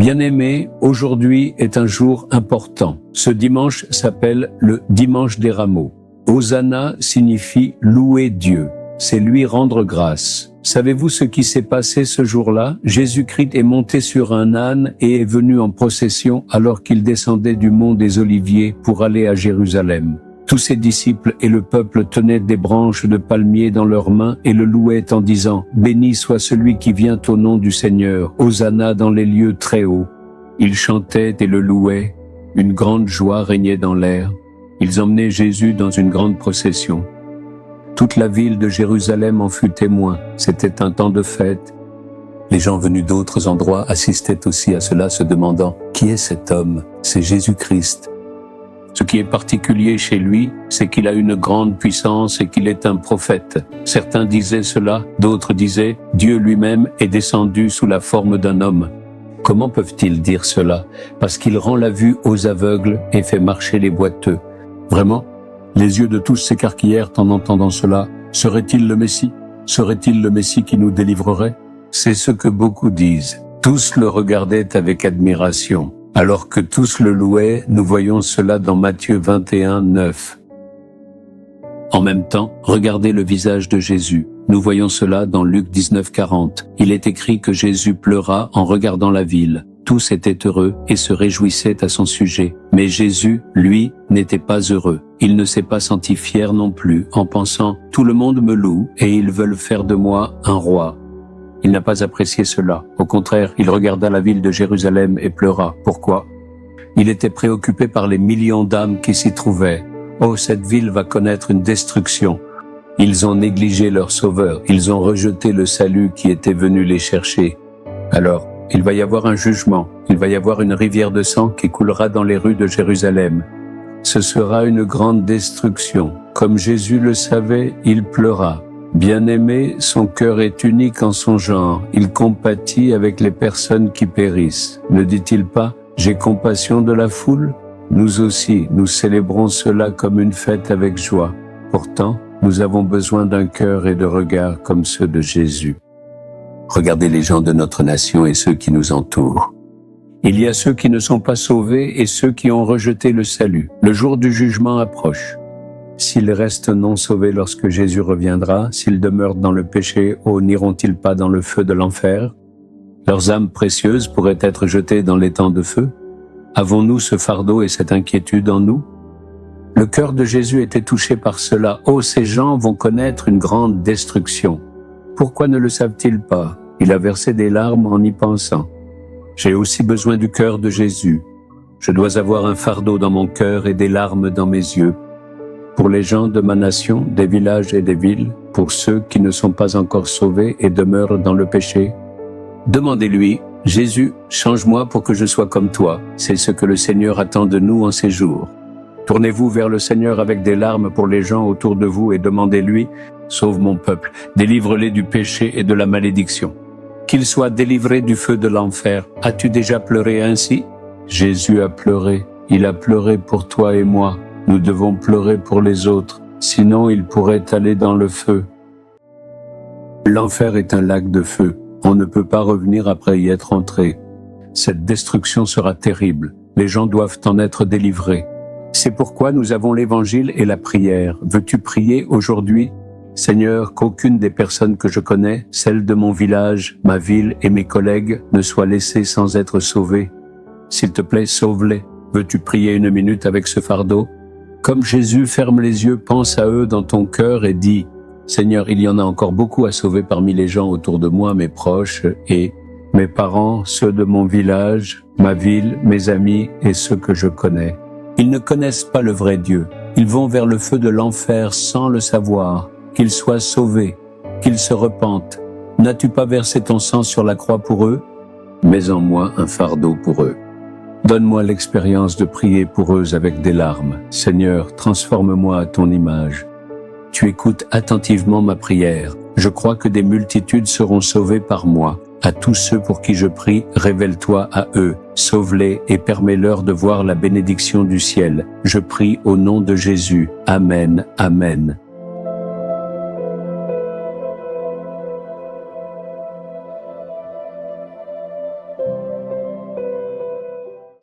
Bien-aimés, aujourd'hui est un jour important. Ce dimanche s'appelle le Dimanche des Rameaux. Hosanna signifie louer Dieu. C'est lui rendre grâce. Savez-vous ce qui s'est passé ce jour-là? Jésus-Christ est monté sur un âne et est venu en procession alors qu'il descendait du mont des Oliviers pour aller à Jérusalem. Tous ses disciples et le peuple tenaient des branches de palmier dans leurs mains et le louaient en disant « Béni soit celui qui vient au nom du Seigneur, Hosanna dans les lieux très hauts ». Ils chantaient et le louaient, une grande joie régnait dans l'air. Ils emmenaient Jésus dans une grande procession. Toute la ville de Jérusalem en fut témoin, c'était un temps de fête. Les gens venus d'autres endroits assistaient aussi à cela, se demandant « Qui est cet homme ?» C'est Jésus-Christ. Ce qui est particulier chez lui, c'est qu'il a une grande puissance et qu'il est un prophète. Certains disaient cela, d'autres disaient « Dieu lui-même est descendu sous la forme d'un homme ». Comment peuvent-ils dire cela? Parce qu'il rend la vue aux aveugles et fait marcher les boiteux. Vraiment? Les yeux de tous s'écarquillèrent en entendant cela. Serait-il le Messie? Serait-il le Messie qui nous délivrerait? C'est ce que beaucoup disent. Tous le regardaient avec admiration. Alors que tous le louaient, nous voyons cela dans Matthieu 21, 9. En même temps, regardez le visage de Jésus. Nous voyons cela dans Luc 19, 40. Il est écrit que Jésus pleura en regardant la ville. Tous étaient heureux et se réjouissaient à son sujet. Mais Jésus, lui, n'était pas heureux. Il ne s'est pas senti fier non plus, en pensant « Tout le monde me loue et ils veulent faire de moi un roi ». Il n'a pas apprécié cela. Au contraire, il regarda la ville de Jérusalem et pleura. Pourquoi? Il était préoccupé par les millions d'âmes qui s'y trouvaient. Oh, cette ville va connaître une destruction. Ils ont négligé leur sauveur. Ils ont rejeté le salut qui était venu les chercher. Alors, il va y avoir un jugement. Il va y avoir une rivière de sang qui coulera dans les rues de Jérusalem. Ce sera une grande destruction. Comme Jésus le savait, il pleura. Bien-aimé, son cœur est unique en son genre. Il compatit avec les personnes qui périssent. Ne dit-il pas « J'ai compassion de la foule » ? Nous aussi, nous célébrons cela comme une fête avec joie. Pourtant, nous avons besoin d'un cœur et de regards comme ceux de Jésus. Regardez les gens de notre nation et ceux qui nous entourent. Il y a ceux qui ne sont pas sauvés et ceux qui ont rejeté le salut. Le jour du jugement approche. S'ils restent non sauvés lorsque Jésus reviendra, s'ils demeurent dans le péché, n'iront-ils pas dans le feu de l'enfer? Leurs âmes précieuses pourraient être jetées dans les temps de feu? Avons-nous ce fardeau et cette inquiétude en nous? Le cœur de Jésus était touché par cela. Oh, ces gens vont connaître une grande destruction. Pourquoi ne le savent-ils pas? Il a versé des larmes en y pensant. J'ai aussi besoin du cœur de Jésus. Je dois avoir un fardeau dans mon cœur et des larmes dans mes yeux. Pour les gens de ma nation, des villages et des villes, pour ceux qui ne sont pas encore sauvés et demeurent dans le péché. Demandez-lui, Jésus, change-moi pour que je sois comme toi. C'est ce que le Seigneur attend de nous en ces jours. Tournez-vous vers le Seigneur avec des larmes pour les gens autour de vous et demandez-lui, sauve mon peuple, délivre-les du péché et de la malédiction. Qu'ils soient délivrés du feu de l'enfer. As-tu déjà pleuré ainsi? Jésus a pleuré. Il a pleuré pour toi et moi. Nous devons pleurer pour les autres, sinon ils pourraient aller dans le feu. L'enfer est un lac de feu. On ne peut pas revenir après y être entré. Cette destruction sera terrible. Les gens doivent en être délivrés. C'est pourquoi nous avons l'Évangile et la prière. Veux-tu prier aujourd'hui? Seigneur, qu'aucune des personnes que je connais, celles de mon village, ma ville et mes collègues, ne soit laissée sans être sauvée. S'il te plaît, sauve-les. Veux-tu prier une minute avec ce fardeau? Comme Jésus, ferme les yeux, pense à eux dans ton cœur et dis « Seigneur, il y en a encore beaucoup à sauver parmi les gens autour de moi, mes proches et mes parents, ceux de mon village, ma ville, mes amis et ceux que je connais. Ils ne connaissent pas le vrai Dieu. Ils vont vers le feu de l'enfer sans le savoir. Qu'ils soient sauvés, qu'ils se repentent. N'as-tu pas versé ton sang sur la croix pour eux? Mets en moi un fardeau pour eux. Donne-moi l'expérience de prier pour eux avec des larmes. Seigneur, transforme-moi à ton image. Tu écoutes attentivement ma prière. Je crois que des multitudes seront sauvées par moi. À tous ceux pour qui je prie, révèle-toi à eux. Sauve-les et permets-leur de voir la bénédiction du ciel. Je prie au nom de Jésus. Amen. Amen.